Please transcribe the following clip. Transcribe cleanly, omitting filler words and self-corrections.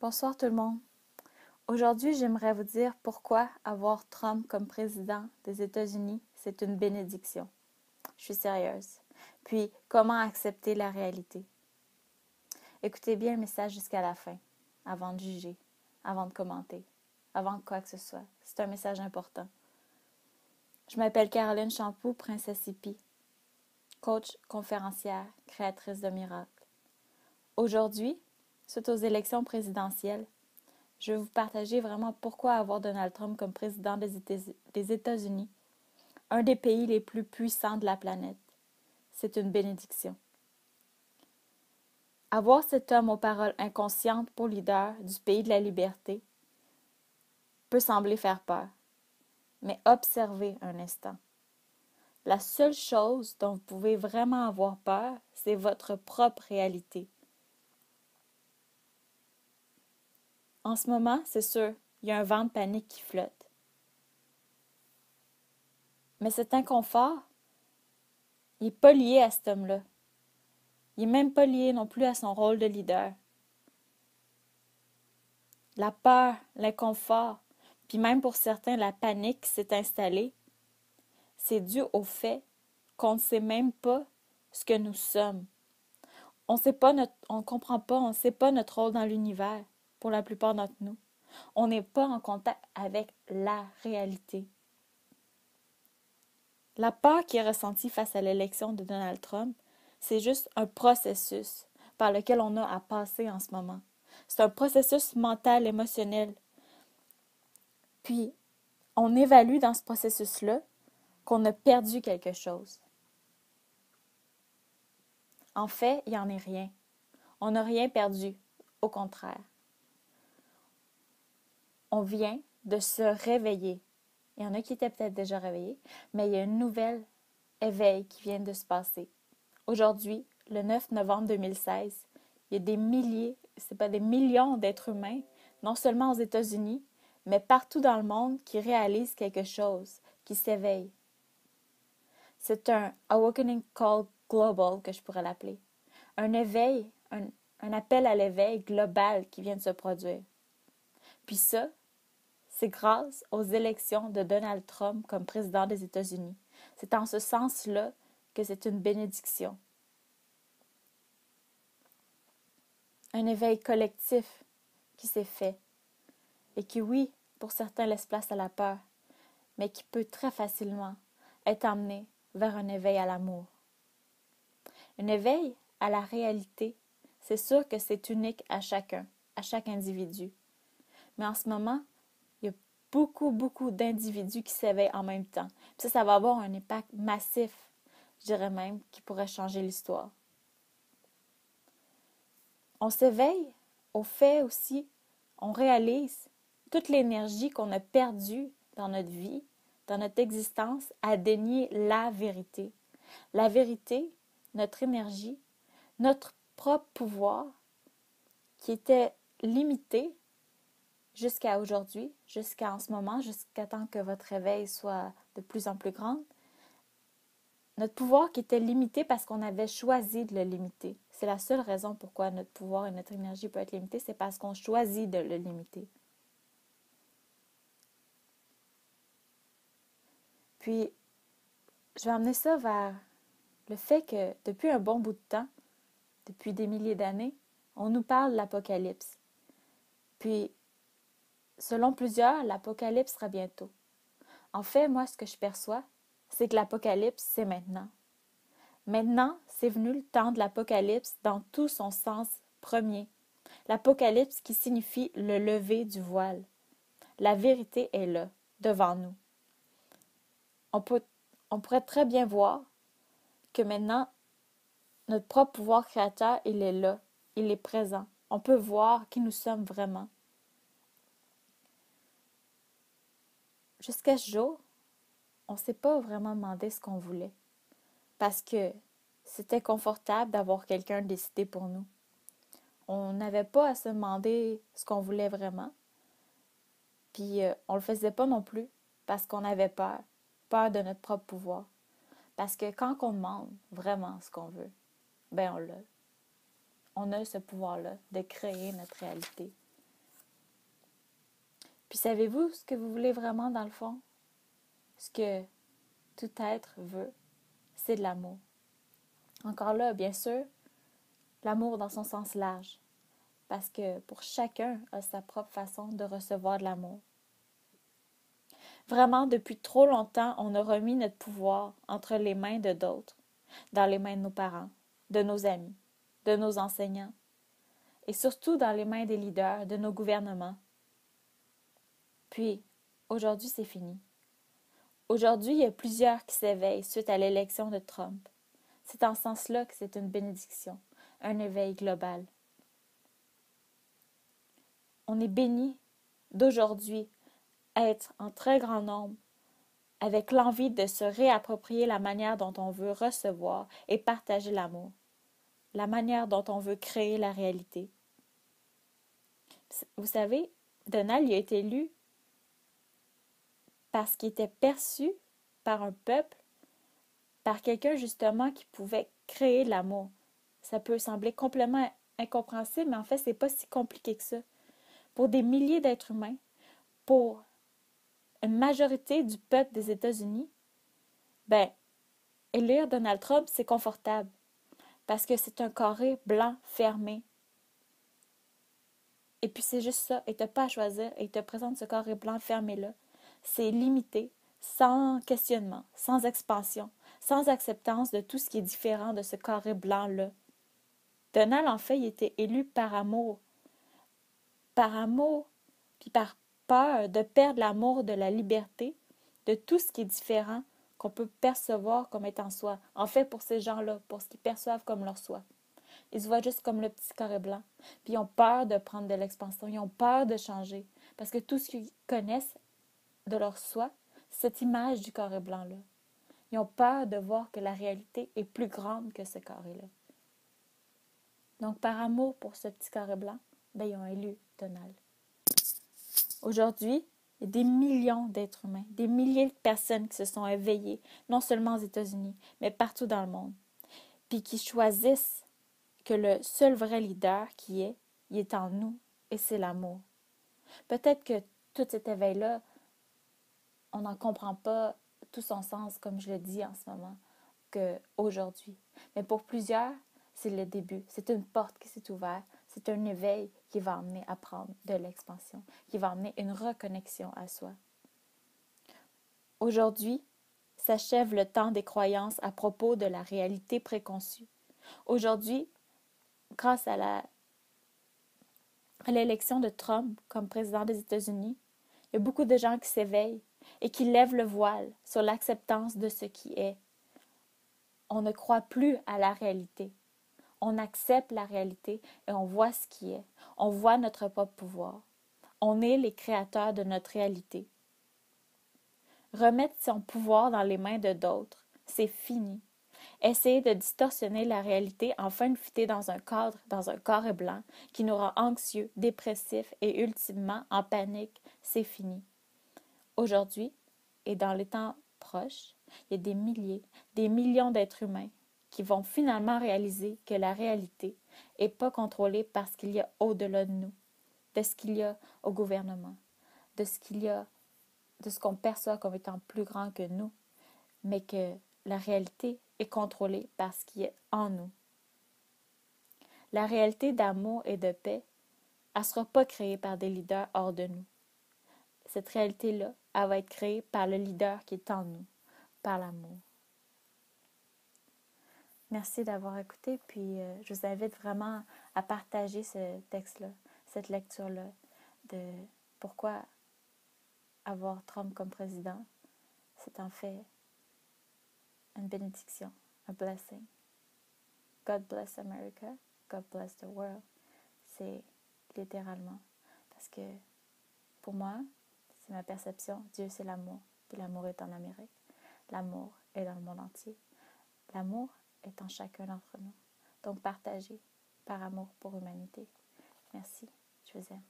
Bonsoir tout le monde. Aujourd'hui, j'aimerais vous dire pourquoi avoir Trump comme président des États-Unis, c'est une bénédiction. Je suis sérieuse. Puis, comment accepter la réalité. Écoutez bien le message jusqu'à la fin, avant de juger, avant de commenter, avant quoi que ce soit. C'est un message important. Je m'appelle Caroline Champoux, princesse hippie, coach, conférencière, créatrice de miracles. Aujourd'hui, suite aux élections présidentielles, je vais vous partager vraiment pourquoi avoir Donald Trump comme président des États-Unis, un des pays les plus puissants de la planète. C'est une bénédiction. Avoir cet homme aux paroles inconscientes pour leader du pays de la liberté peut sembler faire peur, mais observez un instant. La seule chose dont vous pouvez vraiment avoir peur, c'est votre propre réalité. En ce moment, c'est sûr, il y a un vent de panique qui flotte. Mais cet inconfort, il n'est pas lié à cet homme-là. Il n'est même pas lié non plus à son rôle de leader. La peur, l'inconfort, puis même pour certains la panique qui s'est installée, c'est dû au fait qu'on ne sait même pas ce que nous sommes. On ne comprend pas, on ne sait pas notre rôle dans l'univers pour la plupart d'entre nous. On n'est pas en contact avec la réalité. La peur qui est ressentie face à l'élection de Donald Trump, c'est juste un processus par lequel on a à passer en ce moment. C'est un processus mental, émotionnel. Puis, on évalue dans ce processus-là qu'on a perdu quelque chose. En fait, il n'y en est rien. On n'a rien perdu. Au contraire. On vient de se réveiller. Il y en a qui étaient peut-être déjà réveillés, mais il y a une nouvelle éveil qui vient de se passer. Aujourd'hui, le 9 novembre 2016, il y a des milliers, c'est pas des millions d'êtres humains, non seulement aux États-Unis, mais partout dans le monde qui réalisent quelque chose, qui s'éveillent. C'est un Awakening Call Global que je pourrais l'appeler. Un éveil, un appel à l'éveil global qui vient de se produire. Puis ça, c'est grâce aux élections de Donald Trump comme président des États-Unis. C'est en ce sens-là que c'est une bénédiction. Un éveil collectif qui s'est fait et qui, oui, pour certains laisse place à la peur, mais qui peut très facilement être amené vers un éveil à l'amour. Un éveil à la réalité, c'est sûr que c'est unique à chacun, à chaque individu. Mais en ce moment, il y a beaucoup d'individus qui s'éveillent en même temps. Puis ça va avoir un impact massif, je dirais même, qui pourrait changer l'histoire. On s'éveille au fait aussi, on réalise toute l'énergie qu'on a perdue dans notre vie, dans notre existence, à dénier la vérité. La vérité, notre énergie, notre propre pouvoir, qui était limité jusqu'à aujourd'hui, jusqu'à en ce moment, jusqu'à temps que votre réveil soit de plus en plus grand. Notre pouvoir qui était limité parce qu'on avait choisi de le limiter. C'est la seule raison pourquoi notre pouvoir et notre énergie peuvent être limités, c'est parce qu'on choisit de le limiter. Puis, je vais amener ça vers le fait que depuis un bon bout de temps, depuis des milliers d'années, on nous parle de l'Apocalypse. Puis, selon plusieurs, l'Apocalypse sera bientôt. En fait, moi, ce que je perçois, c'est que l'Apocalypse, c'est maintenant. Maintenant, c'est venu le temps de l'Apocalypse dans tout son sens premier. L'Apocalypse qui signifie le lever du voile. La vérité est là, devant nous. On pourrait très bien voir que maintenant, notre propre pouvoir créateur, il est là, il est présent. On peut voir qui nous sommes vraiment. Jusqu'à ce jour, on ne s'est pas vraiment demandé ce qu'on voulait. Parce que c'était confortable d'avoir quelqu'un décider pour nous. On n'avait pas à se demander ce qu'on voulait vraiment. Puis on ne le faisait pas non plus parce qu'on avait peur. Peur de notre propre pouvoir. Parce que quand on demande vraiment ce qu'on veut, ben on l'a. On a ce pouvoir-là de créer notre réalité. Puis savez-vous ce que vous voulez vraiment dans le fond? Ce que tout être veut, c'est de l'amour. Encore là, bien sûr, l'amour dans son sens large, parce que pour chacun a sa propre façon de recevoir de l'amour. Vraiment, depuis trop longtemps, on a remis notre pouvoir entre les mains de d'autres, dans les mains de nos parents, de nos amis, de nos enseignants, et surtout dans les mains des leaders, de nos gouvernements. Puis, aujourd'hui, c'est fini. Aujourd'hui, il y a plusieurs qui s'éveillent suite à l'élection de Trump. C'est en ce sens-là que c'est une bénédiction, un éveil global. On est béni d'aujourd'hui être en très grand nombre avec l'envie de se réapproprier la manière dont on veut recevoir et partager l'amour, la manière dont on veut créer la réalité. Vous savez, Donald a été élu parce qu'il était perçu par un peuple, par quelqu'un justement qui pouvait créer de l'amour. Ça peut sembler complètement incompréhensible, mais en fait, c'est pas si compliqué que ça. Pour des milliers d'êtres humains, pour une majorité du peuple des États-Unis, ben, élire Donald Trump, c'est confortable. Parce que c'est un carré blanc fermé. Et puis c'est juste ça. Et tu n'as pas à choisir. Et il te présente ce carré blanc fermé-là. C'est limité, sans questionnement, sans expansion, sans acceptance de tout ce qui est différent de ce carré blanc-là. Donald, en fait, il était élu par amour. Par amour, puis par peur de perdre l'amour de la liberté, de tout ce qui est différent qu'on peut percevoir comme étant soi. En fait, pour ces gens-là, pour ce qu'ils perçoivent comme leur soi. Ils se voient juste comme le petit carré blanc. Puis ils ont peur de prendre de l'expansion. Ils ont peur de changer. Parce que tout ce qu'ils connaissent de leur soi, c'est cette image du carré blanc-là. Ils ont peur de voir que la réalité est plus grande que ce carré-là. Donc, par amour pour ce petit carré blanc, ben, ils ont élu Donald. Aujourd'hui, il y a des millions d'êtres humains, des milliers de personnes qui se sont éveillées, non seulement aux États-Unis, mais partout dans le monde, puis qui choisissent que le seul vrai leader il est en nous, et c'est l'amour. Peut-être que tout cet éveil-là, on n'en comprend pas tout son sens, comme je le dis en ce moment, qu'aujourd'hui. Mais pour plusieurs, c'est le début. C'est une porte qui s'est ouverte. C'est un éveil qui va amener à prendre de l'expansion, qui va amener une reconnexion à soi. Aujourd'hui, s'achève le temps des croyances à propos de la réalité préconçue. Aujourd'hui, grâce à l'élection de Trump comme président des États-Unis, il y a beaucoup de gens qui s'éveillent et qui lèvent le voile sur l'acceptance de ce qui est. On ne croit plus à la réalité. On accepte la réalité et on voit ce qui est. On voit notre propre pouvoir. On est les créateurs de notre réalité. Remettre son pouvoir dans les mains de d'autres, c'est fini. Essayer de distorsionner la réalité afin de fitter dans un cadre, dans un carré blanc qui nous rend anxieux, dépressifs et ultimement en panique, c'est fini. Aujourd'hui, et dans les temps proches, il y a des millions d'êtres humains qui vont finalement réaliser que la réalité n'est pas contrôlée par ce qu'il y a au-delà de nous, de ce qu'il y a au gouvernement, de ce qu'il y a, de ce qu'on perçoit comme étant plus grand que nous, mais que la réalité est contrôlée par ce qui est en nous. La réalité d'amour et de paix, elle ne sera pas créée par des leaders hors de nous. Cette réalité-là, elle va être créée par le leader qui est en nous, par l'amour. Merci d'avoir écouté, puis je vous invite vraiment à partager ce texte-là, cette lecture-là, de pourquoi avoir Trump comme président, c'est en fait une bénédiction, un blessing. God bless America, God bless the world. C'est littéralement, parce que pour moi, c'est ma perception, Dieu c'est l'amour, puis l'amour est en Amérique. L'amour est dans le monde entier. L'amour est en chacun d'entre nous. Donc partagez par amour pour l'humanité. Merci, je vous aime.